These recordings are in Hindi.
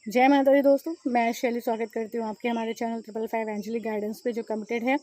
जय माता दी दोस्तों, मैं शैली स्वागत करती हूँ आपके हमारे चैनल 555 एंजलिक गाइडेंस पे, जो कमिटेड है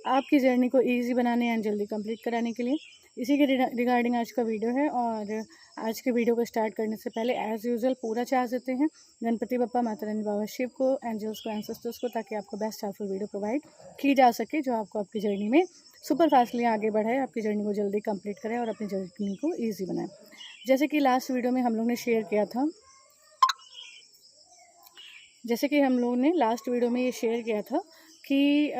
आपकी जर्नी को इजी बनाने एंड जल्दी कंप्लीट कराने के लिए। इसी के रिगार्डिंग आज का वीडियो है। और आज के वीडियो को स्टार्ट करने से पहले एज़ यूजुअल पूरा चार्ज देते हैं गणपति बप्पा, माता रानी, बाबा शिव को, एंजल्स को, एंसेस्टर्स को, ताकि आपको बेस्ट हेल्पफुल वीडियो प्रोवाइड की जा सके, जो आपको आपकी जर्नी में सुपर फास्टली आगे बढ़ाए, आपकी जर्नी को जल्दी कंप्लीट करे और अपनी जर्नी को ईजी बनाए। जैसे कि लास्ट वीडियो में हम लोग ने शेयर किया था ये शेयर किया था कि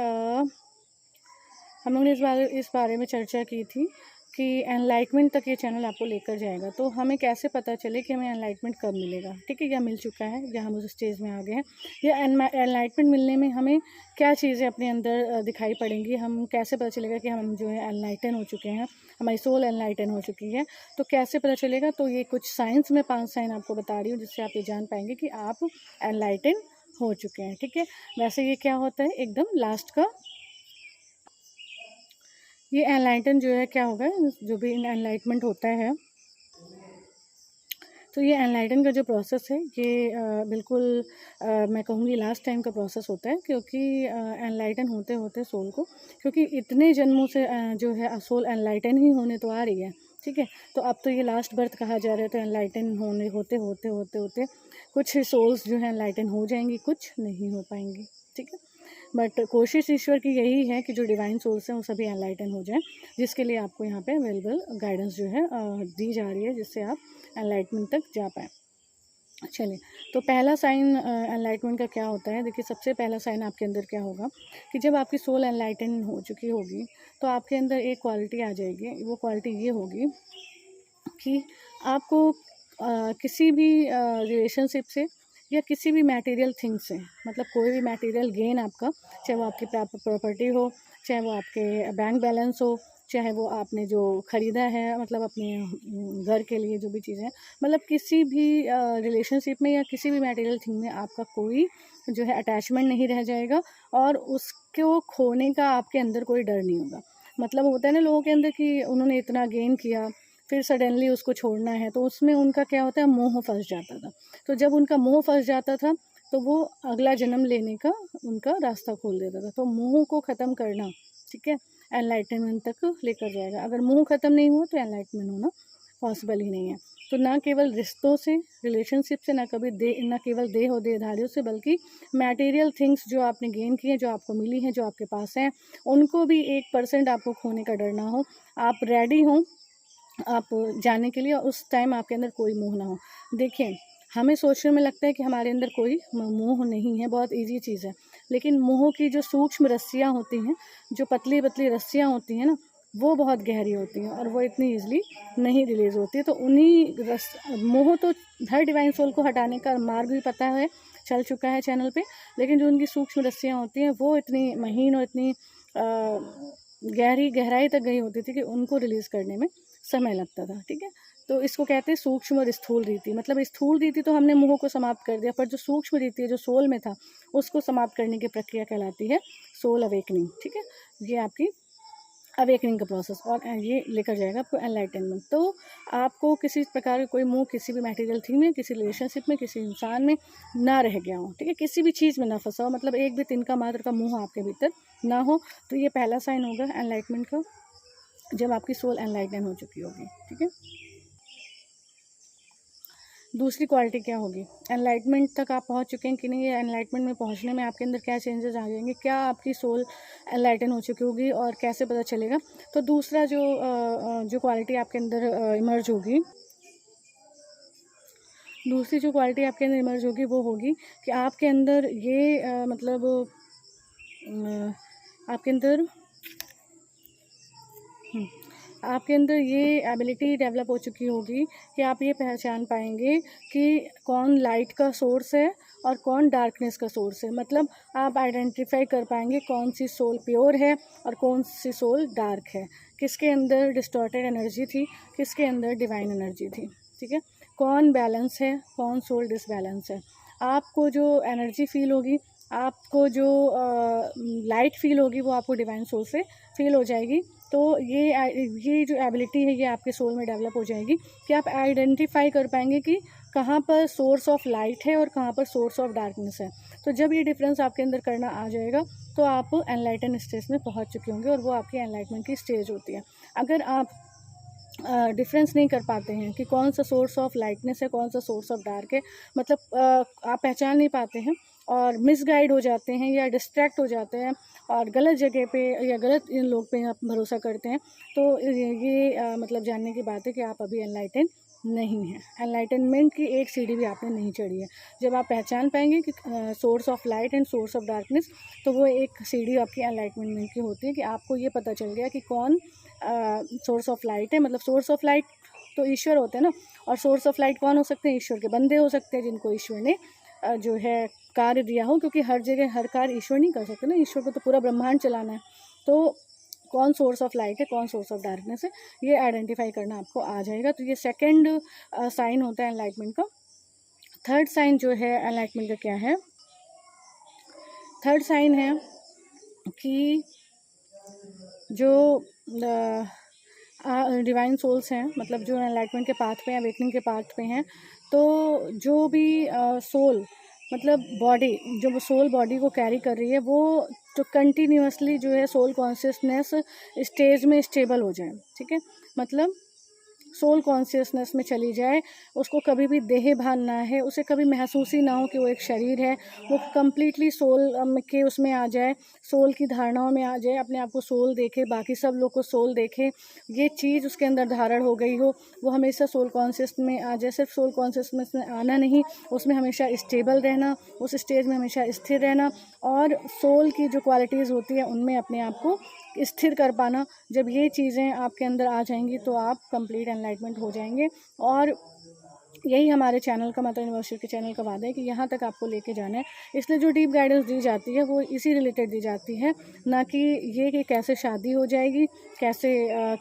हम लोग ने इस बारे में चर्चा की थी कि एनलाइटमेंट तक ये चैनल आपको लेकर जाएगा। तो हमें कैसे पता चले कि हमें एनलाइटमेंट कब मिलेगा, ठीक है, या मिल चुका है, या हम उस स्टेज में आ गए हैं, या एनलाइटमेंट मिलने में हमें क्या चीज़ें अपने अंदर दिखाई पड़ेंगी, हम कैसे पता चलेगा कि हम जो है एनलाइटन हो चुके हैं, हमारी सोल एनलाइटन हो चुकी है, तो कैसे पता चलेगा। तो ये कुछ साइंस में 5 साइन आपको बता रही हूँ, जिससे आप ये जान पाएंगे कि आप एनलाइटन हो चुके हैं, ठीक है। वैसे ये क्या होता है, एकदम लास्ट का ये एनलाइटन जो है क्या होगा, जो भी एनलाइटमेंट होता है, तो ये एनलाइटन का जो प्रोसेस है ये बिल्कुल मैं कहूँगी लास्ट टाइम का प्रोसेस होता है, क्योंकि एनलाइटन होते होते सोल को, क्योंकि इतने जन्मों से जो है सोल एनलाइटन ही होने तो आ रही है, ठीक है। तो अब तो ये लास्ट बर्थ कहा जा रहा है, तो एनलाइटन होने होते होते होते होते कुछ सोल्स जो है एनलाइटन हो जाएंगी, कुछ नहीं हो पाएंगी, ठीक है। बट कोशिश ईश्वर की यही है कि जो डिवाइन सोल्स हैं वो सभी एनलाइटन हो जाएं, जिसके लिए आपको यहाँ पे अवेलेबल गाइडेंस जो है दी जा रही है, जिससे आप एनलाइटमेंट तक जा पाएँ। चलिए, तो पहला साइन एनलाइटमेंट का क्या होता है। देखिए, सबसे पहला साइन आपके अंदर क्या होगा कि जब आपकी सोल एनलाइटन हो चुकी होगी, तो आपके अंदर एक क्वालिटी आ जाएगी। वो क्वालिटी ये होगी कि आपको किसी भी रिलेशनशिप से या किसी भी मटेरियल थिंग से, मतलब कोई भी मटेरियल गेन आपका, चाहे वो आपकी प्रॉपर्टी हो, चाहे वो आपके बैंक बैलेंस हो, चाहे वो आपने जो ख़रीदा है, मतलब अपने घर के लिए जो भी चीज़ें, मतलब किसी भी रिलेशनशिप में या किसी भी मटेरियल थिंग में आपका कोई जो है अटैचमेंट नहीं रह जाएगा, और उसको खोने का आपके अंदर कोई डर नहीं होगा। मतलब होता है ना लोगों के अंदर कि उन्होंने इतना गेन किया, फिर सडनली उसको छोड़ना है, तो उसमें उनका क्या होता है, मोह फंस जाता था। तो जब उनका मोह फंस जाता था, तो वो अगला जन्म लेने का उनका रास्ता खोल देता था। तो मोह को ख़त्म करना, ठीक है, एनलाइटनमेंट तक लेकर जाएगा। अगर मोह ख़त्म नहीं हुआ तो एनलाइटमेंट होना पॉसिबल ही नहीं है। तो ना केवल रिश्तों से, रिलेशनशिप से, ना केवल देह और देहधारियों से, बल्कि मटेरियल थिंग्स जो आपने गेन किए, जो आपको मिली हैं, जो आपके पास हैं, उनको भी 1% आपको खोने का डर ना हो। आप रेडी हों आप जाने के लिए, और उस टाइम आपके अंदर कोई मोह ना हो। देखिए, हमें सोचने में लगता है कि हमारे अंदर कोई मोह नहीं है, बहुत इजी चीज़ है, लेकिन मोह की जो सूक्ष्म रस्सियाँ होती हैं, जो पतली पतली रस्सियाँ होती हैं ना, वो बहुत गहरी होती हैं, और वो इतनी ईजिली नहीं रिलीज़ होती है। तो उन्हीं मोह तो हर डिवाइन सोल को हटाने का मार्ग भी पता है, चल चुका है चैनल पे, लेकिन जो उनकी सूक्ष्म रस्सियाँ होती हैं वो इतनी महीन और इतनी गहराई तक गई होती थी कि उनको रिलीज़ करने में समय लगता था, ठीक है। तो इसको कहते हैं सूक्ष्म और स्थूल रीति। मतलब स्थूल रीति तो हमने मोह को समाप्त कर दिया, पर जो सूक्ष्म रीति है, जो सोल में था, उसको समाप्त करने की प्रक्रिया कहलाती है सोल अवेकनिंग, ठीक है। ये आपकी अवेकनिंग का प्रोसेस, और ये लेकर जाएगा आपको एनलाइटनमेंट। तो आपको किसी प्रकार का कोई मोह किसी भी मटेरियल थिंग में, किसी रिलेशनशिप में, किसी इंसान में ना रह गया हो, ठीक है, किसी भी चीज़ में ना फंसा हो, मतलब एक भी तिनका मात्र का मोह आपके भीतर ना हो। तो ये पहला साइन होगा एनलाइटमेंट का, जब आपकी सोल एनलाइटन हो चुकी होगी, ठीक है। दूसरी क्वालिटी क्या होगी, एनलाइटमेंट तक आप पहुंच चुके हैं कि नहीं, ये एनलाइटमेंट में पहुंचने में आपके अंदर क्या चेंजेस आ जाएंगे, क्या आपकी सोल एनलाइटन हो चुकी होगी, और कैसे पता चलेगा। तो दूसरा जो क्वालिटी आपके अंदर इमर्ज होगी, दूसरी जो क्वालिटी आपके अंदर इमर्ज होगी वो होगी कि आपके अंदर ये मतलब आपके अंदर आपके अंदर ये एबिलिटी डेवलप हो चुकी होगी कि आप ये पहचान पाएंगे कि कौन लाइट का सोर्स है और कौन डार्कनेस का सोर्स है। मतलब आप आइडेंटिफाई कर पाएंगे कौन सी सोल प्योर है और कौन सी सोल डार्क है, किसके अंदर डिस्टॉर्टेड एनर्जी थी, किसके अंदर डिवाइन एनर्जी थी, ठीक है। कौन बैलेंस है, कौन सोल डिसबैलेंस है। आपको जो एनर्जी फील होगी, आपको जो लाइट फील होगी, वो आपको डिवाइन सोल से फील हो जाएगी। तो ये जो एबिलिटी है ये आपके सोल में डेवलप हो जाएगी कि आप आइडेंटिफाई कर पाएंगे कि कहाँ पर सोर्स ऑफ लाइट है और कहाँ पर सोर्स ऑफ डार्कनेस है। तो जब ये डिफरेंस आपके अंदर करना आ जाएगा तो आप एनलाइटन स्टेज में पहुँच चुके होंगे और वो आपकी एनलाइटमेंट की स्टेज होती है। अगर आप डिफरेंस नहीं कर पाते हैं कि कौन सा सोर्स ऑफ लाइटनेस है, कौन सा सोर्स ऑफ डार्क है, मतलब आप पहचान नहीं पाते हैं और मिसगाइड हो जाते हैं या डिस्ट्रैक्ट हो जाते हैं और गलत जगह पे या गलत इन लोग पे आप भरोसा करते हैं, तो ये मतलब जानने की बात है कि आप अभी एनलाइटन नहीं हैं। एनलाइटनमेंट की एक सीढ़ी भी आपने नहीं चढ़ी है। जब आप पहचान पाएंगे कि source of light and source of darkness, तो वो एक सीढ़ी आपकी एनलाइटमेंट की होती है कि आपको ये पता चल गया कि कौन सोर्स ऑफ लाइट है। मतलब सोर्स ऑफ लाइट तो ईश्वर होते हैं ना, और सोर्स ऑफ लाइट कौन हो सकते हैं? ईश्वर के बंदे हो सकते हैं जिनको ईश्वर ने जो है कार्य दिया हो, क्योंकि हर जगह हर कार्य ईश्वर नहीं कर सकते ना, ईश्वर को तो पूरा ब्रह्मांड चलाना है। तो कौन सोर्स ऑफ लाइट है, कौन सोर्स ऑफ डार्कनेस है, ये आइडेंटिफाई करना आपको आ जाएगा। तो ये सेकंड साइन होता है एनलाइटमेंट का। थर्ड साइन जो है एनलाइटमेंट का क्या है? थर्ड साइन है कि जो डिवाइन सोल्स हैं, मतलब जो एनलाइटमेंट के पाथ पे हैं, अवेकनिंग के पाथ पे हैं, तो जो भी सोल मतलब बॉडी, जो सोल बॉडी को कैरी कर रही है, वो तो कंटिन्यूसली जो है सोल कॉन्शियसनेस स्टेज में स्टेबल हो जाए। ठीक है, मतलब सोल कॉन्शियसनेस में चली जाए, उसको कभी भी देह भान ना है, उसे कभी महसूस ही ना हो कि वो एक शरीर है, वो कम्प्लीटली सोल के उसमें आ जाए, सोल की धारणाओं में आ जाए, अपने आप को सोल देखे, बाकी सब लोग को सोल देखे, ये चीज़ उसके अंदर धारण हो गई हो, वो हमेशा सोल कॉन्शियस में आ जाए। सिर्फ सोल कॉन्शियसनेस में आना नहीं, उसमें हमेशा स्टेबल रहना, उस स्टेज में हमेशा स्थिर रहना, और सोल की जो क्वालिटीज़ होती है उनमें अपने आप को स्थिर कर पाना। जब ये चीज़ें आपके अंदर आ जाएंगी तो आप कंप्लीट एनलाइटमेंट हो जाएंगे। और यही हमारे चैनल का, माता यूनिवर्सिटी के चैनल का वादा है कि यहाँ तक आपको लेके जाना है। इसलिए जो डीप गाइडेंस दी जाती है वो इसी रिलेटेड दी जाती है, ना कि ये कि कैसे शादी हो जाएगी, कैसे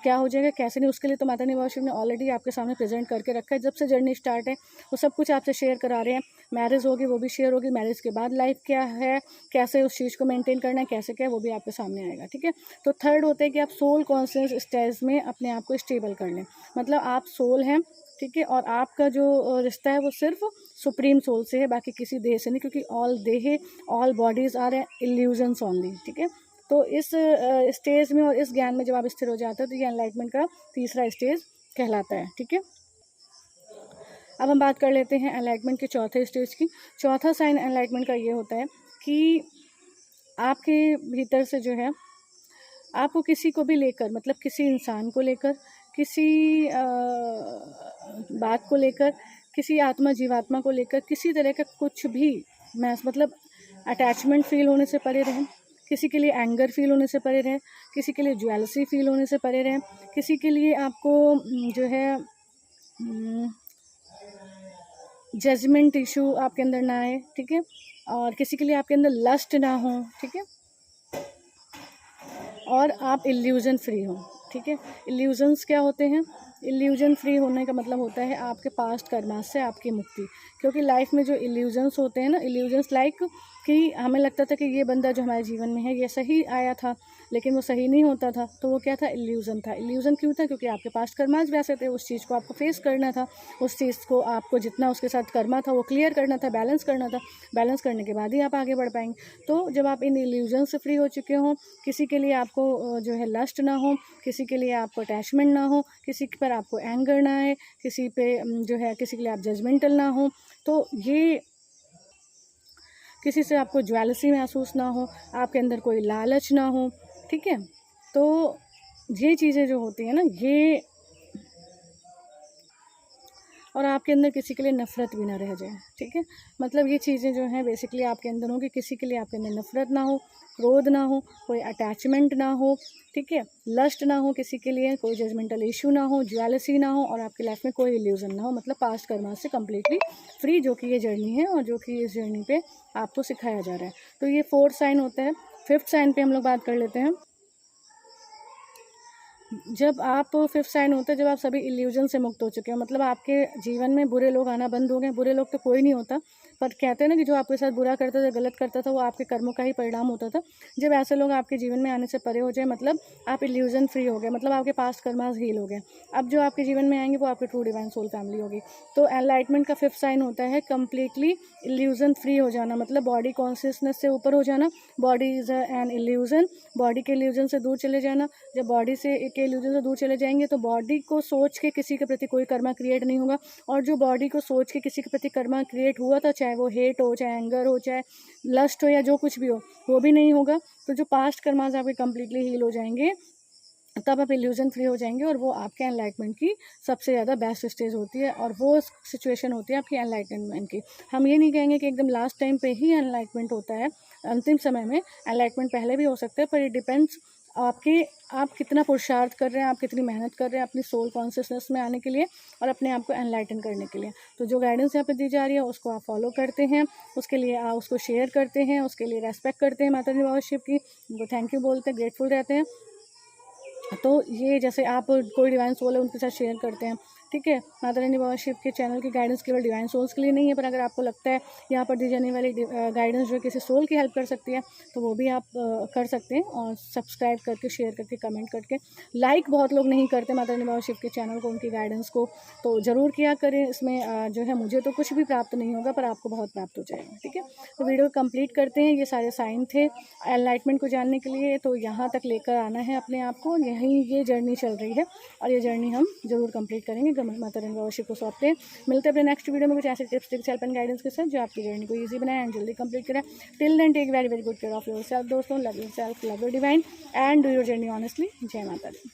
क्या हो जाएगा, कैसे नहीं। उसके लिए तो माता यूनिवर्सिटी ने ऑलरेडी आपके सामने प्रेजेंट करके रखा है। जब से जर्नी स्टार्ट है वो सब कुछ आपसे शेयर करा रहे हैं। मैरिज होगी वो भी शेयर होगी, मैरिज के बाद लाइफ क्या है, कैसे उस चीज़ को मेनटेन करना है, कैसे क्या है, वो भी आपके सामने आएगा। ठीक है, तो थर्ड होता है कि आप सोल कॉन्शियस स्टेज में अपने आप को स्टेबल कर लें। मतलब आप सोल हैं, ठीक है, और आपका जो रिश्ता है वो सिर्फ सुप्रीम सोल से है, बाकी किसी देह से नहीं, क्योंकि ऑल देह, all bodies are illusions only. ठीक है, तो इस स्टेज में और इस ज्ञान में जब आप स्थिर हो जाते हो तो ये एनलाइटमेंट का तीसरा स्टेज कहलाता है। ठीक है, अब हम बात कर लेते हैं एनलाइटमेंट के चौथे स्टेज की। चौथा साइन एनलाइटमेंट का ये होता है कि आपके भीतर से जो है, आपको किसी को भी लेकर, मतलब किसी इंसान को लेकर, किसी बात को लेकर, किसी आत्मा जीवात्मा को लेकर, किसी तरह का कुछ भी मतलब अटैचमेंट फील होने से परे रहें, किसी के लिए एंगर फील होने से परे रहें, किसी के लिए ज्वेलसी फील होने से परे रहें, किसी के लिए आपको जो है जजमेंट इशू आपके अंदर ना आए। ठीक है, और किसी के लिए आपके अंदर लस्ट ना हो। ठीक है, और आप इल्यूज़न फ्री हो। ठीक है, इल्यूजन्स क्या होते हैं? इल्यूजन फ्री होने का मतलब होता है आपके पास्ट कर्मा से आपकी मुक्ति। क्योंकि लाइफ में जो इल्यूजन्स होते हैं ना, इल्यूजन्स लाइक कि हमें लगता था कि ये बंदा जो हमारे जीवन में है ये सही आया था, लेकिन वो सही नहीं होता था, तो वो क्या था? इल्यूज़न था। इल्यूज़न क्यों था? क्योंकि आपके पास्ट कर्माज वैसे थे, उस चीज़ को आपको फेस करना था, उस चीज़ को आपको जितना उसके साथ कर्मा था वो क्लियर करना था, बैलेंस करना था। बैलेंस करने के बाद ही आप आगे बढ़ पाएंगे। तो जब आप इन इल्यूजन से फ्री हो चुके हों, किसी के लिए आपको जो है लस्ट ना हो, किसी के लिए आपको अटैचमेंट ना हो, किसी पर आपको एंगर ना आए, किसी पे जो है किसी के लिए आप जजमेंटल ना हो, तो ये किसी से आपको ज्वेलसी महसूस ना हो, आपके अंदर कोई लालच ना हो। ठीक है, तो ये चीज़ें जो होती हैं ना, ये, और आपके अंदर किसी के लिए नफ़रत भी ना रह जाए। ठीक है, मतलब ये चीज़ें जो हैं बेसिकली आपके अंदर हो कि किसी के लिए आपके अंदर नफ़रत ना हो, क्रोध ना हो, कोई अटैचमेंट ना हो। ठीक है, लस्ट ना हो किसी के लिए, कोई जजमेंटल इशू ना हो, ज्वेलसी ना हो, और आपकी लाइफ में कोई इल्यूजन ना हो। मतलब पास्ट कर्मा से कम्प्लीटली फ्री, जो कि ये जर्नी है और जो कि इस जर्नी पे आपको सिखाया जा रहा है। तो ये 4th साइन होता है। 5th साइन पे हम लोग बात कर लेते हैं। जब आप 5th साइन होता है, जब आप सभी इल्यूजन से मुक्त हो चुके हो, मतलब आपके जीवन में बुरे लोग आना बंद हो गए। बुरे लोग तो कोई नहीं होता, पर कहते हैं ना कि जो आपके साथ बुरा करता था, गलत करता था, वो आपके कर्मों का ही परिणाम होता था। जब ऐसे लोग आपके जीवन में आने से परे हो जाए, मतलब आप इल्यूजन फ्री हो गए, मतलब आपके पास्ट कर्मास हील हो गए। अब जो आपके जीवन में आएंगे वो आपकी ट्रू डिवाइन सोल फैमिली होगी। तो एनलाइटमेंट का 5th साइन होता है कम्प्लीटली इल्यूजन फ्री हो जाना, मतलब बॉडी कॉन्शियसनेस से ऊपर हो जाना। Body is an illusion, body के इल्यूजन से दूर चले जाना। जब बॉडी से के इल्यूजन से दूर चले जाएंगे तो बॉडी को सोच के किसी के प्रति कोई कर्मा क्रिएट नहीं होगा, और जो बॉडी को सोच के किसी के प्रति कर्मा क्रिएट हुआ था, चाहे वो हेट हो, चाहे एंगर हो, चाहे लस्ट हो, या जो कुछ भी हो, वो भी नहीं होगा। तो जो पास्ट कर्माज आपके कम्प्लीटली हील हो जाएंगे, तब आप इल्यूजन फ्री हो जाएंगे, और वो आपके एनलाइटमेंट की सबसे ज़्यादा बेस्ट स्टेज होती है, और वो सिचुएशन होती है आपकी एनलाइटमेंट की। हम ये नहीं कहेंगे कि एकदम लास्ट टाइम पे ही एनलाइटमेंट होता है, अंतिम समय में एनलाइटमेंट पहले भी हो सकता है, पर इट डिपेंड्स आप कितना पुरुषार्थ कर रहे हैं, आप कितनी मेहनत कर रहे हैं अपनी सोल कॉन्शियसनेस में आने के लिए और अपने आप को एनलाइटन करने के लिए। तो जो गाइडेंस यहाँ पे दी जा रही है उसको आप फॉलो करते हैं, उसके लिए आप उसको शेयर करते हैं, उसके लिए रेस्पेक्ट करते हैं माता जी बाबा शिव की, उनको थैंक यू बोलते हैं, ग्रेटफुल रहते हैं। तो ये जैसे आप कोई डिवाइन सोल है उनके साथ शेयर करते हैं, ठीक है। माता रानी बाबा शिव के चैनल की गाइडेंस केवल डिवाइन सोल्स के लिए नहीं है, पर अगर आपको लगता है यहाँ पर दी जाने वाली गाइडेंस जो किसी सोल की हेल्प कर सकती है तो वो भी आप कर सकते हैं, और सब्सक्राइब करके, शेयर करके, कमेंट करके। लाइक बहुत लोग नहीं करते माता रानी बाबा शिव के चैनल को, उनकी गाइडेंस को, तो ज़रूर किया करें। इसमें जो है मुझे तो कुछ भी प्राप्त नहीं होगा, पर आपको बहुत प्राप्त हो जाएगा, ठीक है। तो वीडियो कंप्लीट करते हैं। ये सारे साइन थे एनलाइटमेंट को जानने के लिए, तो यहाँ तक लेकर आना है अपने आप को, यहीं ये जर्नी चल रही है, और ये जर्नी हम जरूर कंप्लीट करेंगे माता रानी बाबा शिव को सौंपते हैं। मिलते हैं अपने नेक्स्ट वीडियो में कुछ ऐसे tips, tricks, help and guidance के साथ जो आपकी जर्नी को ईजी बनाए एंड जल्दी कंप्लीट करें। Till then take very very good care of yourself दोस्तों, love yourself, love your divine and do your journey honestly. जय माता दी।